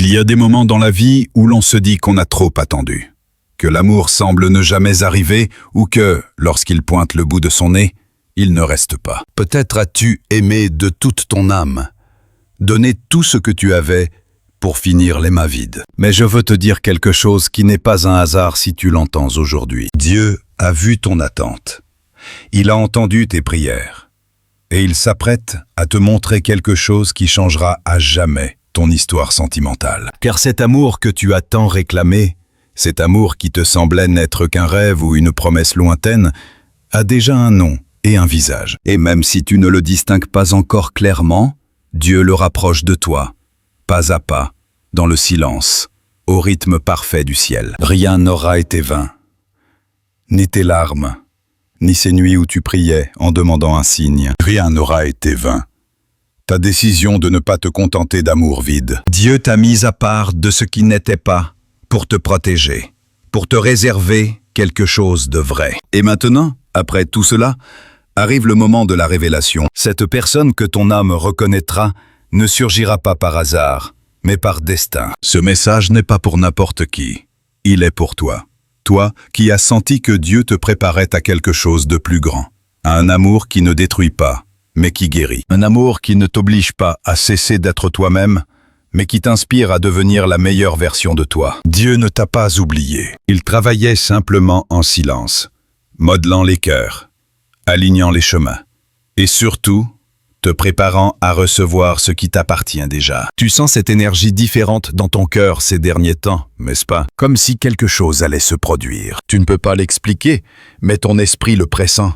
Il y a des moments dans la vie où l'on se dit qu'on a trop attendu, que l'amour semble ne jamais arriver ou que, lorsqu'il pointe le bout de son nez, il ne reste pas. Peut-être as-tu aimé de toute ton âme, donné tout ce que tu avais pour finir les mains vides. Mais je veux te dire quelque chose qui n'est pas un hasard si tu l'entends aujourd'hui. Dieu a vu ton attente. Il a entendu tes prières. Et il s'apprête à te montrer quelque chose qui changera à jamais ton histoire sentimentale. Car cet amour que tu as tant réclamé, cet amour qui te semblait n'être qu'un rêve ou une promesse lointaine, a déjà un nom et un visage. Et même si tu ne le distingues pas encore clairement, Dieu le rapproche de toi, pas à pas, dans le silence, au rythme parfait du ciel. Rien n'aura été vain, ni tes larmes, ni ces nuits où tu priais en demandant un signe. Rien n'aura été vain. Ta décision de ne pas te contenter d'amour vide. Dieu t'a mis à part de ce qui n'était pas pour te protéger, pour te réserver quelque chose de vrai. Et maintenant, après tout cela, arrive le moment de la révélation. Cette personne que ton âme reconnaîtra ne surgira pas par hasard, mais par destin. Ce message n'est pas pour n'importe qui. Il est pour toi. Toi qui as senti que Dieu te préparait à quelque chose de plus grand. À un amour qui ne détruit pas, mais qui guérit. Un amour qui ne t'oblige pas à cesser d'être toi-même, mais qui t'inspire à devenir la meilleure version de toi. Dieu ne t'a pas oublié. Il travaillait simplement en silence, modelant les cœurs, alignant les chemins, et surtout, te préparant à recevoir ce qui t'appartient déjà. Tu sens cette énergie différente dans ton cœur ces derniers temps, n'est-ce pas? Comme si quelque chose allait se produire. Tu ne peux pas l'expliquer, mais ton esprit le pressent.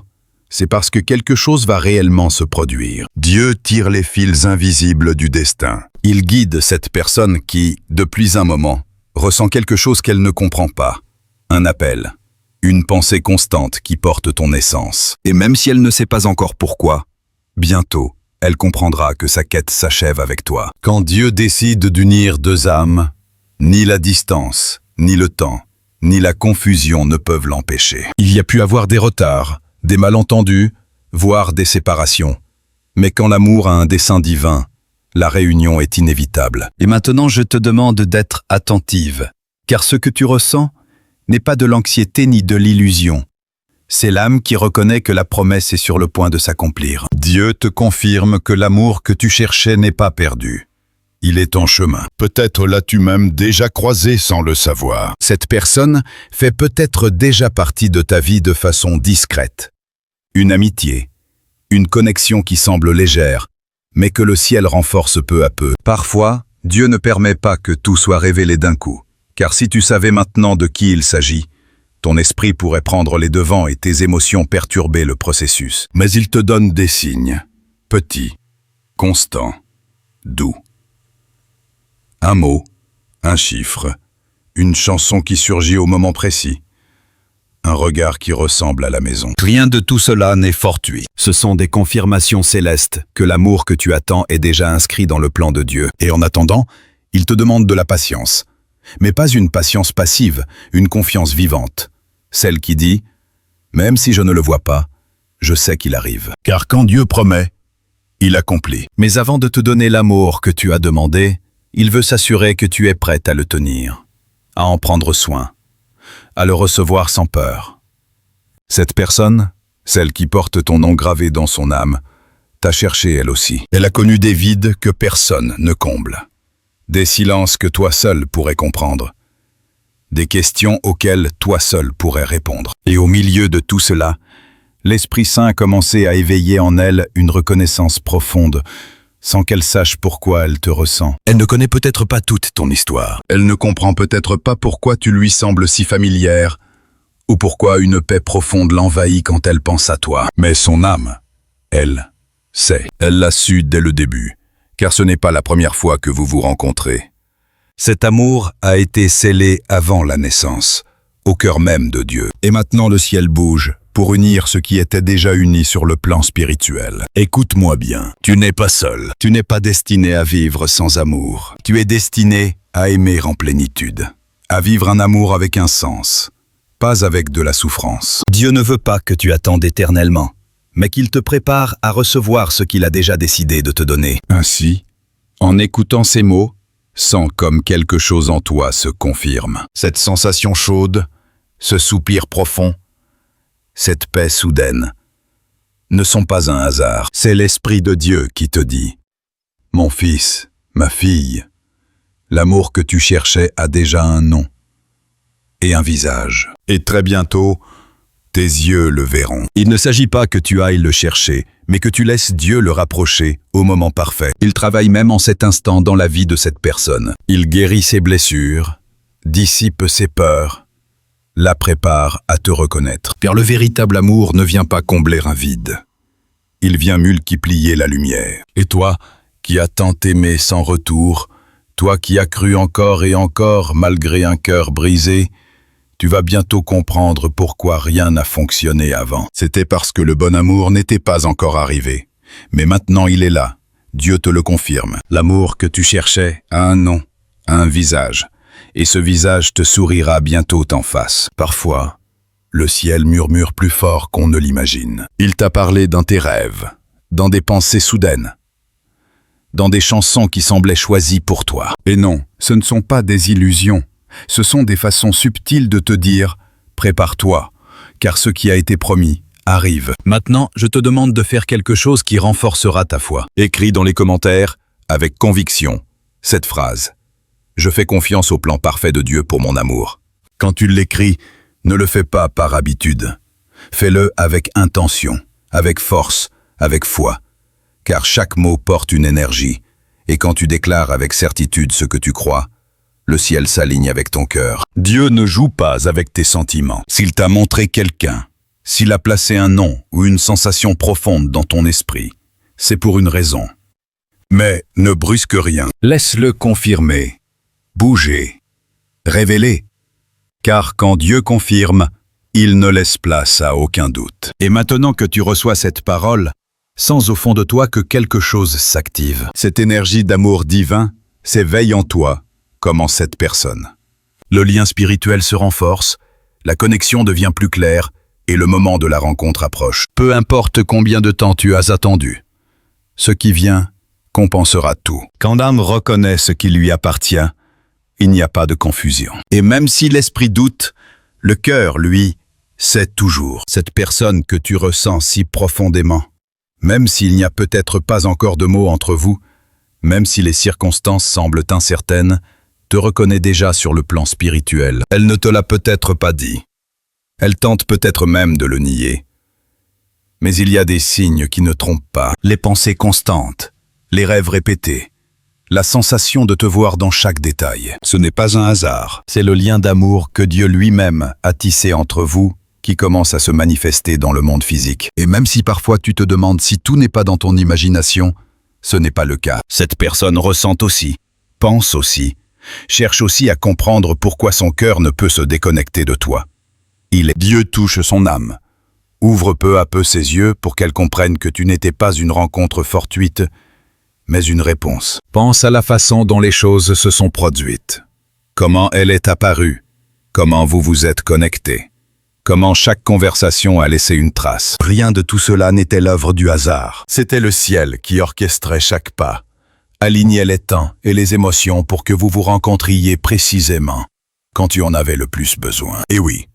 C'est parce que quelque chose va réellement se produire. Dieu tire les fils invisibles du destin. Il guide cette personne qui, depuis un moment, ressent quelque chose qu'elle ne comprend pas. Un appel, une pensée constante qui porte ton essence. Et même si elle ne sait pas encore pourquoi, bientôt, elle comprendra que sa quête s'achève avec toi. Quand Dieu décide d'unir deux âmes, ni la distance, ni le temps, ni la confusion ne peuvent l'empêcher. Il y a pu avoir des retards, des malentendus, voire des séparations. Mais quand l'amour a un dessein divin, la réunion est inévitable. Et maintenant, je te demande d'être attentive, car ce que tu ressens n'est pas de l'anxiété ni de l'illusion. C'est l'âme qui reconnaît que la promesse est sur le point de s'accomplir. Dieu te confirme que l'amour que tu cherchais n'est pas perdu. Il est en chemin. Peut-être l'as-tu même déjà croisé sans le savoir. Cette personne fait peut-être déjà partie de ta vie de façon discrète. Une amitié, une connexion qui semble légère, mais que le ciel renforce peu à peu. Parfois, Dieu ne permet pas que tout soit révélé d'un coup, car si tu savais maintenant de qui il s'agit, ton esprit pourrait prendre les devants et tes émotions perturber le processus. Mais il te donne des signes, petits, constants, doux. Un mot, un chiffre, une chanson qui surgit au moment précis, un regard qui ressemble à la maison. Rien de tout cela n'est fortuit. Ce sont des confirmations célestes que l'amour que tu attends est déjà inscrit dans le plan de Dieu. Et en attendant, il te demande de la patience. Mais pas une patience passive, une confiance vivante. Celle qui dit « Même si je ne le vois pas, je sais qu'il arrive. » Car quand Dieu promet, il accomplit. Mais avant de te donner l'amour que tu as demandé, il veut s'assurer que tu es prête à le tenir, à en prendre soin, à le recevoir sans peur. Cette personne, celle qui porte ton nom gravé dans son âme, t'a cherché elle aussi. Elle a connu des vides que personne ne comble. Des silences que toi seul pourrais comprendre. Des questions auxquelles toi seul pourrais répondre. Et au milieu de tout cela, l'Esprit Saint a commencé à éveiller en elle une reconnaissance profonde, sans qu'elle sache pourquoi elle te ressent. Elle ne connaît peut-être pas toute ton histoire. Elle ne comprend peut-être pas pourquoi tu lui sembles si familière, ou pourquoi une paix profonde l'envahit quand elle pense à toi. Mais son âme, elle, sait. Elle l'a su dès le début, car ce n'est pas la première fois que vous vous rencontrez. Cet amour a été scellé avant la naissance, au cœur même de Dieu. Et maintenant le ciel bouge pour unir ce qui était déjà uni sur le plan spirituel. Écoute-moi bien, tu n'es pas seul. Tu n'es pas destiné à vivre sans amour. Tu es destiné à aimer en plénitude, à vivre un amour avec un sens, pas avec de la souffrance. Dieu ne veut pas que tu attendes éternellement, mais qu'il te prépare à recevoir ce qu'il a déjà décidé de te donner. Ainsi, en écoutant ces mots, sens comme quelque chose en toi se confirme. Cette sensation chaude, ce soupir profond, cette paix soudaine, ne sont pas un hasard. C'est l'Esprit de Dieu qui te dit « Mon fils, ma fille, l'amour que tu cherchais a déjà un nom et un visage. Et très bientôt, tes yeux le verront. Il ne s'agit pas que tu ailles le chercher, mais que tu laisses Dieu le rapprocher au moment parfait. Il travaille même en cet instant dans la vie de cette personne. Il guérit ses blessures, dissipe ses peurs, la prépare à te reconnaître. Car le véritable amour ne vient pas combler un vide. Il vient multiplier la lumière. Et toi, qui as tant aimé sans retour, toi qui as cru encore et encore malgré un cœur brisé, tu vas bientôt comprendre pourquoi rien n'a fonctionné avant. C'était parce que le bon amour n'était pas encore arrivé. Mais maintenant il est là. Dieu te le confirme. L'amour que tu cherchais a un nom, a un visage. Et ce visage te sourira bientôt en face. Parfois, le ciel murmure plus fort qu'on ne l'imagine. Il t'a parlé dans tes rêves, dans des pensées soudaines, dans des chansons qui semblaient choisies pour toi. Et non, ce ne sont pas des illusions. Ce sont des façons subtiles de te dire « Prépare-toi, car ce qui a été promis arrive. » Maintenant, je te demande de faire quelque chose qui renforcera ta foi. Écris dans les commentaires, avec conviction, cette phrase. Je fais confiance au plan parfait de Dieu pour mon amour. Quand tu l'écris, ne le fais pas par habitude. Fais-le avec intention, avec force, avec foi. Car chaque mot porte une énergie. Et quand tu déclares avec certitude ce que tu crois, le ciel s'aligne avec ton cœur. Dieu ne joue pas avec tes sentiments. S'il t'a montré quelqu'un, s'il a placé un nom ou une sensation profonde dans ton esprit, c'est pour une raison. Mais ne brusque rien. Laisse-le confirmer, bouger, révéler. Car quand Dieu confirme, il ne laisse place à aucun doute. Et maintenant que tu reçois cette parole, sens au fond de toi que quelque chose s'active. Cette énergie d'amour divin s'éveille en toi, comme en cette personne. Le lien spirituel se renforce, la connexion devient plus claire et le moment de la rencontre approche. Peu importe combien de temps tu as attendu, ce qui vient compensera tout. Quand l'âme reconnaît ce qui lui appartient, il n'y a pas de confusion. Et même si l'esprit doute, le cœur, lui, sait toujours. Cette personne que tu ressens si profondément, même s'il n'y a peut-être pas encore de mots entre vous, même si les circonstances semblent incertaines, te reconnaît déjà sur le plan spirituel. Elle ne te l'a peut-être pas dit. Elle tente peut-être même de le nier. Mais il y a des signes qui ne trompent pas. Les pensées constantes, les rêves répétés, la sensation de te voir dans chaque détail. Ce n'est pas un hasard. C'est le lien d'amour que Dieu lui-même a tissé entre vous qui commence à se manifester dans le monde physique. Et même si parfois tu te demandes si tout n'est pas dans ton imagination, ce n'est pas le cas. Cette personne ressent aussi, pense aussi, cherche aussi à comprendre pourquoi son cœur ne peut se déconnecter de toi. Dieu touche son âme, ouvre peu à peu ses yeux pour qu'elle comprenne que tu n'étais pas une rencontre fortuite, mais une réponse. Pense à la façon dont les choses se sont produites, comment elle est apparue, comment vous vous êtes connectés, comment chaque conversation a laissé une trace. Rien de tout cela n'était l'œuvre du hasard. C'était le ciel qui orchestrait chaque pas, alignait les temps et les émotions pour que vous vous rencontriez précisément quand tu en avais le plus besoin. Et oui,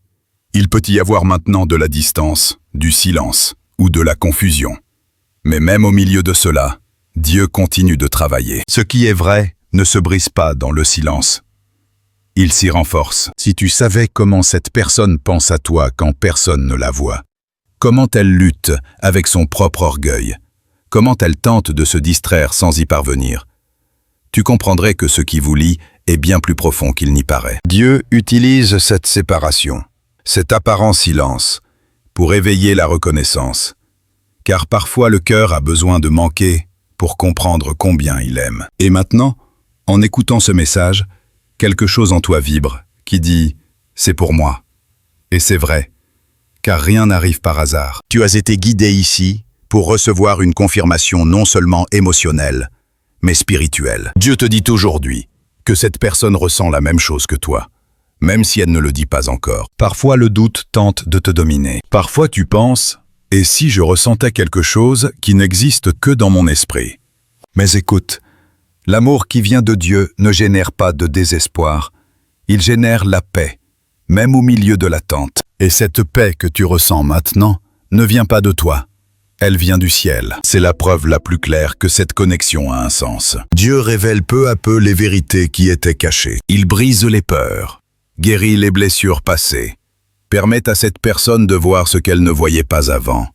il peut y avoir maintenant de la distance, du silence ou de la confusion. Mais même au milieu de cela, Dieu continue de travailler. Ce qui est vrai ne se brise pas dans le silence. Il s'y renforce. Si tu savais comment cette personne pense à toi quand personne ne la voit, comment elle lutte avec son propre orgueil, comment elle tente de se distraire sans y parvenir, tu comprendrais que ce qui vous lie est bien plus profond qu'il n'y paraît. Dieu utilise cette séparation, cet apparent silence, pour éveiller la reconnaissance. Car parfois le cœur a besoin de manquer pour comprendre combien il aime. Et maintenant, en écoutant ce message, quelque chose en toi vibre, qui dit « c'est pour moi ». Et c'est vrai, car rien n'arrive par hasard. Tu as été guidé ici pour recevoir une confirmation non seulement émotionnelle, mais spirituelle. Dieu te dit aujourd'hui que cette personne ressent la même chose que toi, même si elle ne le dit pas encore. Parfois le doute tente de te dominer. Parfois tu penses « et si je ressentais quelque chose qui n'existe que dans mon esprit ?» Mais écoute, L'amour qui vient de Dieu ne génère pas de désespoir, il génère la paix, même au milieu de l'attente. Et cette paix que tu ressens maintenant ne vient pas de toi, elle vient du ciel. C'est la preuve la plus claire que cette connexion a un sens. Dieu révèle peu à peu les vérités qui étaient cachées. Il brise les peurs, guérit les blessures passées, permet à cette personne de voir ce qu'elle ne voyait pas avant,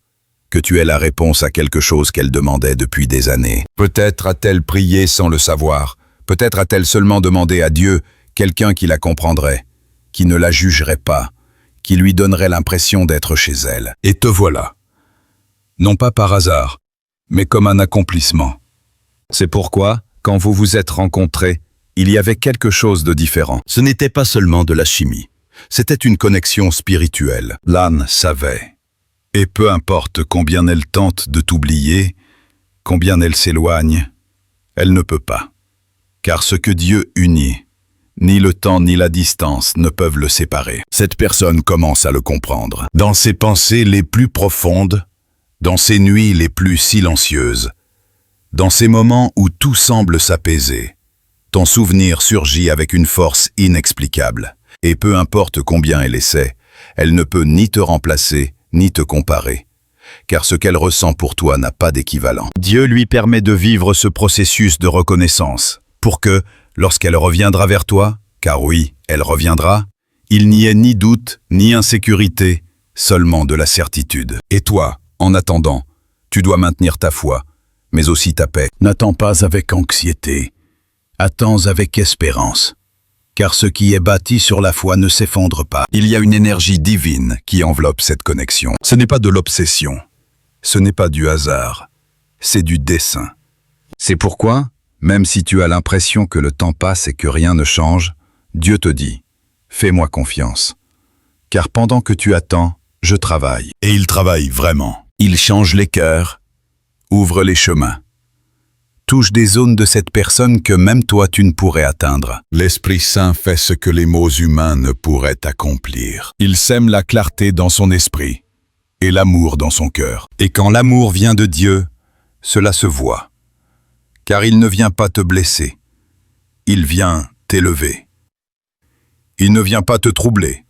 que tu aies la réponse à quelque chose qu'elle demandait depuis des années. Peut-être a-t-elle prié sans le savoir, peut-être a-t-elle seulement demandé à Dieu quelqu'un qui la comprendrait, qui ne la jugerait pas, qui lui donnerait l'impression d'être chez elle. Et te voilà. Non pas par hasard, mais comme un accomplissement. C'est pourquoi, quand vous vous êtes rencontrés, il y avait quelque chose de différent. Ce n'était pas seulement de la chimie, c'était une connexion spirituelle. L'âne savait. Et peu importe combien elle tente de t'oublier, combien elle s'éloigne, elle ne peut pas. Car ce que Dieu unit, ni le temps ni la distance ne peuvent le séparer. Cette personne commence à le comprendre. Dans ses pensées les plus profondes, dans ses nuits les plus silencieuses, dans ces moments où tout semble s'apaiser, ton souvenir surgit avec une force inexplicable. Et peu importe combien elle essaie, elle ne peut ni te remplacer, ni te comparer. Car ce qu'elle ressent pour toi n'a pas d'équivalent. Dieu lui permet de vivre ce processus de reconnaissance, pour que, lorsqu'elle reviendra vers toi, car oui, elle reviendra, il n'y ait ni doute, ni insécurité, seulement de la certitude. Et toi, en attendant, tu dois maintenir ta foi, mais aussi ta paix. N'attends pas avec anxiété, attends avec espérance. Car ce qui est bâti sur la foi ne s'effondre pas. Il y a une énergie divine qui enveloppe cette connexion. Ce n'est pas de l'obsession, ce n'est pas du hasard, c'est du dessein. C'est pourquoi, même si tu as l'impression que le temps passe et que rien ne change, Dieu te dit « Fais-moi confiance ». Car pendant que tu attends, je travaille. Et il travaille vraiment. Il change les cœurs, ouvre les chemins, touche des zones de cette personne que même toi tu ne pourrais atteindre. L'Esprit Saint fait ce que les mots humains ne pourraient accomplir. Il sème la clarté dans son esprit et l'amour dans son cœur. Et quand l'amour vient de Dieu, cela se voit. Car il ne vient pas te blesser, il vient t'élever. Il ne vient pas te troubler,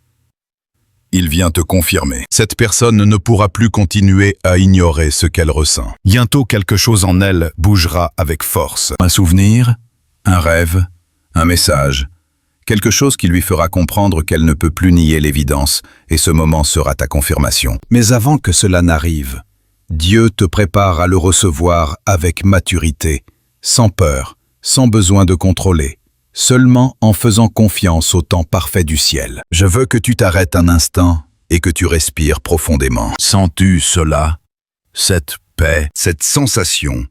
il vient te confirmer. Cette personne ne pourra plus continuer à ignorer ce qu'elle ressent. Bientôt quelque chose en elle bougera avec force. Un souvenir, un rêve, un message, quelque chose qui lui fera comprendre qu'elle ne peut plus nier l'évidence, et ce moment sera ta confirmation. Mais avant que cela n'arrive, Dieu te prépare à le recevoir avec maturité, sans peur, sans besoin de contrôler, seulement en faisant confiance au temps parfait du ciel. Je veux que tu t'arrêtes un instant et que tu respires profondément. Sens-tu cela? Cette paix, cette sensation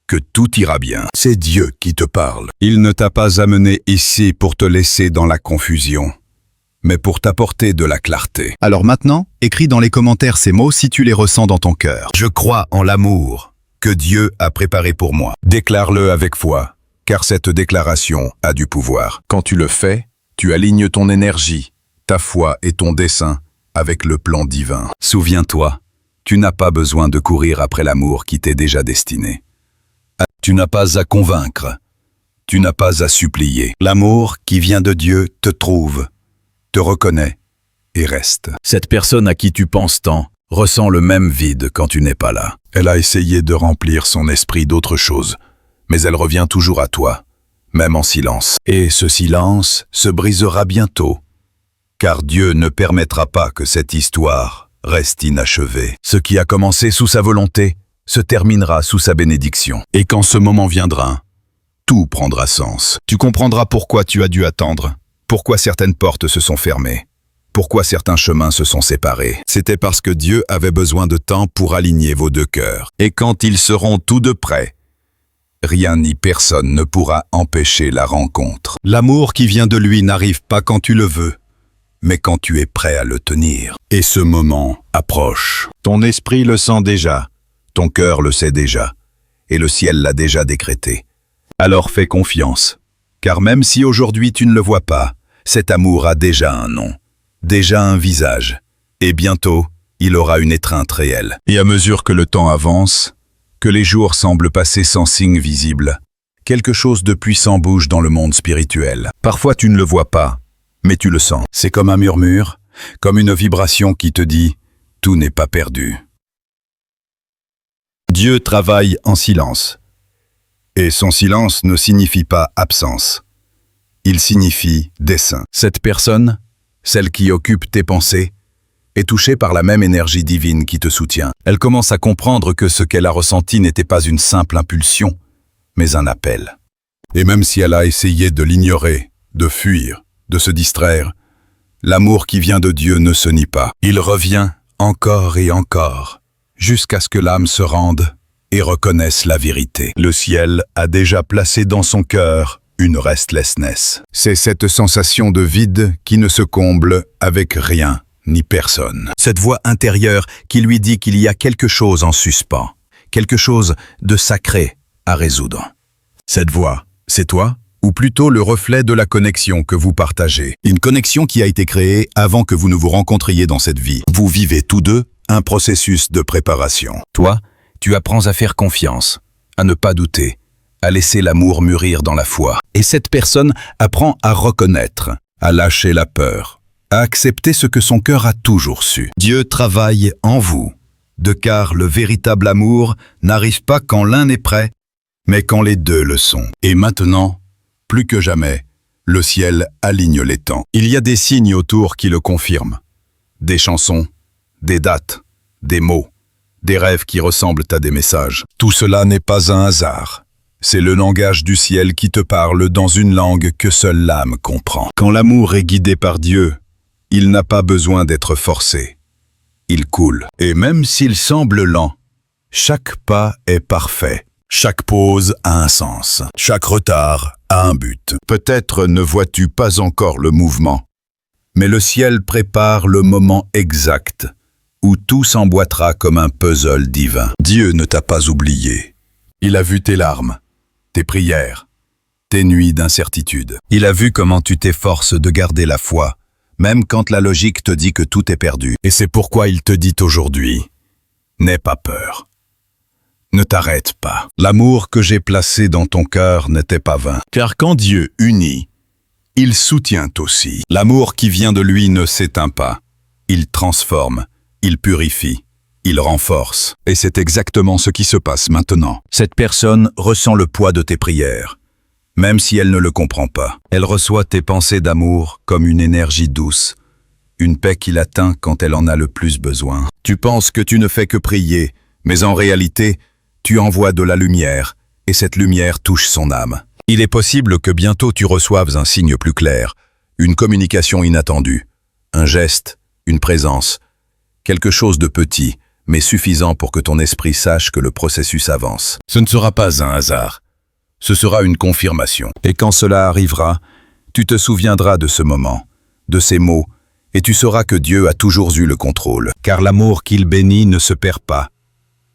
que tout ira bien. C'est Dieu qui te parle. Il ne t'a pas amené ici pour te laisser dans la confusion, mais pour t'apporter de la clarté. Alors maintenant, écris dans les commentaires ces mots si tu les ressens dans ton cœur. Je crois en l'amour que Dieu a préparé pour moi. Déclare-le avec foi, car cette déclaration a du pouvoir. Quand tu le fais, tu alignes ton énergie, ta foi et ton dessein avec le plan divin. Souviens-toi, tu n'as pas besoin de courir après l'amour qui t'est déjà destiné. Tu n'as pas à convaincre, tu n'as pas à supplier. L'amour qui vient de Dieu te trouve, te reconnaît et reste. Cette personne à qui tu penses tant ressent le même vide quand tu n'es pas là. Elle a essayé de remplir son esprit d'autre chose, mais elle revient toujours à toi, même en silence. Et ce silence se brisera bientôt, car Dieu ne permettra pas que cette histoire reste inachevée. Ce qui a commencé sous sa volonté se terminera sous sa bénédiction. Et quand ce moment viendra, tout prendra sens. Tu comprendras pourquoi tu as dû attendre, pourquoi certaines portes se sont fermées, pourquoi certains chemins se sont séparés. C'était parce que Dieu avait besoin de temps pour aligner vos deux cœurs. Et quand ils seront tous deux prêts, rien ni personne ne pourra empêcher la rencontre. L'amour qui vient de lui n'arrive pas quand tu le veux, mais quand tu es prêt à le tenir. Et ce moment approche. Ton esprit le sent déjà, ton cœur le sait déjà, et le ciel l'a déjà décrété. Alors fais confiance, car même si aujourd'hui tu ne le vois pas, cet amour a déjà un nom, déjà un visage, et bientôt, il aura une étreinte réelle. Et à mesure que le temps avance, que les jours semblent passer sans signe visible, quelque chose de puissant bouge dans le monde spirituel. Parfois tu ne le vois pas, mais tu le sens. C'est comme un murmure, comme une vibration qui te dit « tout n'est pas perdu ». Dieu travaille en silence. Et son silence ne signifie pas absence. Il signifie dessein. Cette personne, celle qui occupe tes pensées, est touchée par la même énergie divine qui te soutient. Elle commence à comprendre que ce qu'elle a ressenti n'était pas une simple impulsion, mais un appel. Et même si elle a essayé de l'ignorer, de fuir, de se distraire, l'amour qui vient de Dieu ne se nie pas. Il revient encore et encore, jusqu'à ce que l'âme se rende et reconnaisse la vérité. Le ciel a déjà placé dans son cœur une restlessness. C'est cette sensation de vide qui ne se comble avec rien ni personne. Cette voix intérieure qui lui dit qu'il y a quelque chose en suspens, quelque chose de sacré à résoudre. Cette voix, c'est toi, ou plutôt le reflet de la connexion que vous partagez. Une connexion qui a été créée avant que vous ne vous rencontriez dans cette vie. Vous vivez tous deux un processus de préparation. Toi, tu apprends à faire confiance, à ne pas douter, à laisser l'amour mûrir dans la foi. Et cette personne apprend à reconnaître, à lâcher la peur, à accepter ce que son cœur a toujours su. Dieu travaille en vous, car le véritable amour n'arrive pas quand l'un est prêt, mais quand les deux le sont. Et maintenant, plus que jamais, le ciel aligne les temps. Il y a des signes autour qui le confirment. Des chansons, des dates, des mots, des rêves qui ressemblent à des messages. Tout cela n'est pas un hasard. C'est le langage du ciel qui te parle dans une langue que seule l'âme comprend. Quand l'amour est guidé par Dieu, il n'a pas besoin d'être forcé. Il coule. Et même s'il semble lent, chaque pas est parfait. Chaque pause a un sens. Chaque retard a un but. Peut-être ne vois-tu pas encore le mouvement, mais le ciel prépare le moment exact où tout s'emboîtera comme un puzzle divin. Dieu ne t'a pas oublié. Il a vu tes larmes, tes prières, tes nuits d'incertitude. Il a vu comment tu t'efforces de garder la foi, même quand la logique te dit que tout est perdu. Et c'est pourquoi il te dit aujourd'hui, n'aie pas peur. Ne t'arrête pas. L'amour que j'ai placé dans ton cœur n'était pas vain. Car quand Dieu unit, il soutient aussi. L'amour qui vient de lui ne s'éteint pas. Il transforme, il purifie, il renforce. Et c'est exactement ce qui se passe maintenant. Cette personne ressent le poids de tes prières. Même si elle ne le comprend pas, elle reçoit tes pensées d'amour comme une énergie douce, une paix qui l'atteint quand elle en a le plus besoin. Tu penses que tu ne fais que prier, mais en réalité, tu envoies de la lumière, et cette lumière touche son âme. Il est possible que bientôt tu reçoives un signe plus clair, une communication inattendue, un geste, une présence, quelque chose de petit, mais suffisant pour que ton esprit sache que le processus avance. Ce ne sera pas un hasard. Ce sera une confirmation. Et quand cela arrivera, tu te souviendras de ce moment, de ces mots, et tu sauras que Dieu a toujours eu le contrôle. Car l'amour qu'il bénit ne se perd pas.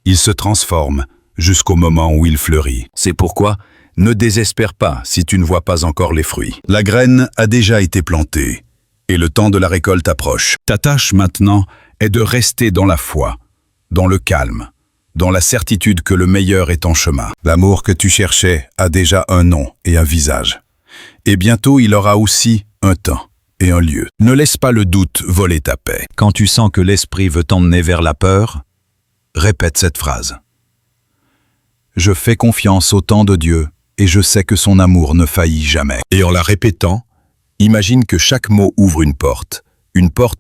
Il se transforme jusqu'au moment où il fleurit. C'est pourquoi, ne désespère pas si tu ne vois pas encore les fruits. La graine a déjà été plantée, et le temps de la récolte approche. Ta tâche maintenant est de rester dans la foi, dans le calme, dans la certitude que le meilleur est en chemin. L'amour que tu cherchais a déjà un nom et un visage. Et bientôt il aura aussi un temps et un lieu. Ne laisse pas le doute voler ta paix. Quand tu sens que l'esprit veut t'emmener vers la peur, répète cette phrase. Je fais confiance au temps de Dieu et je sais que son amour ne faillit jamais. Et en la répétant, imagine que chaque mot ouvre une porte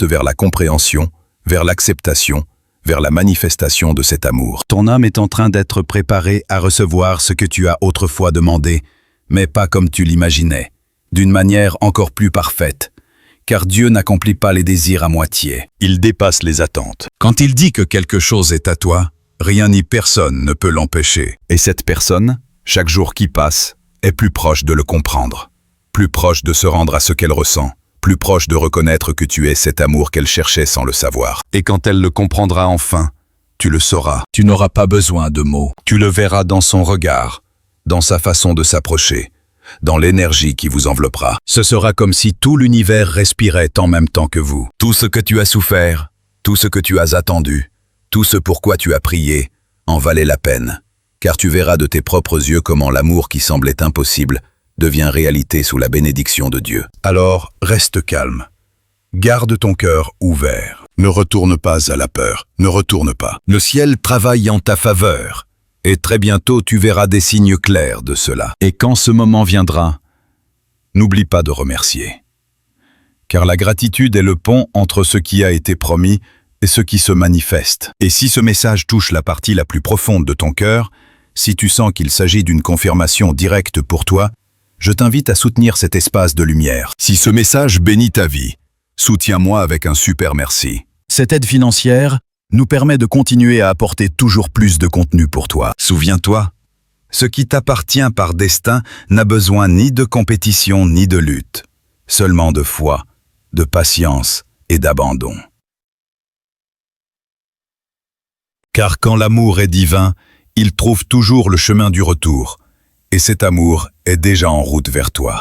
vers la compréhension, vers l'acceptation, vers la manifestation de cet amour. Ton âme est en train d'être préparée à recevoir ce que tu as autrefois demandé, mais pas comme tu l'imaginais, d'une manière encore plus parfaite, car Dieu n'accomplit pas les désirs à moitié. Il dépasse les attentes. Quand il dit que quelque chose est à toi, rien ni personne ne peut l'empêcher. Et cette personne, chaque jour qui passe, est plus proche de le comprendre, plus proche de se rendre à ce qu'elle ressent, plus proche de reconnaître que tu es cet amour qu'elle cherchait sans le savoir. Et quand elle le comprendra enfin, tu le sauras. Tu n'auras pas besoin de mots. Tu le verras dans son regard, dans sa façon de s'approcher, dans l'énergie qui vous enveloppera. Ce sera comme si tout l'univers respirait en même temps que vous. Tout ce que tu as souffert, tout ce que tu as attendu, tout ce pourquoi tu as prié, en valait la peine. car tu verras de tes propres yeux comment l'amour qui semblait impossible devient réalité sous la bénédiction de Dieu. Alors, reste calme. Garde ton cœur ouvert. Ne retourne pas à la peur. Ne retourne pas. Le ciel travaille en ta faveur, et très bientôt tu verras des signes clairs de cela. Et quand ce moment viendra, n'oublie pas de remercier. Car la gratitude est le pont entre ce qui a été promis et ce qui se manifeste. Et si ce message touche la partie la plus profonde de ton cœur, si tu sens qu'il s'agit d'une confirmation directe pour toi, je t'invite à soutenir cet espace de lumière. Si ce message bénit ta vie, soutiens-moi avec un super merci. Cette aide financière nous permet de continuer à apporter toujours plus de contenu pour toi. Souviens-toi, ce qui t'appartient par destin n'a besoin ni de compétition ni de lutte, seulement de foi, de patience et d'abandon. Car quand l'amour est divin, il trouve toujours le chemin du retour, et cet amour est déjà en route vers toi.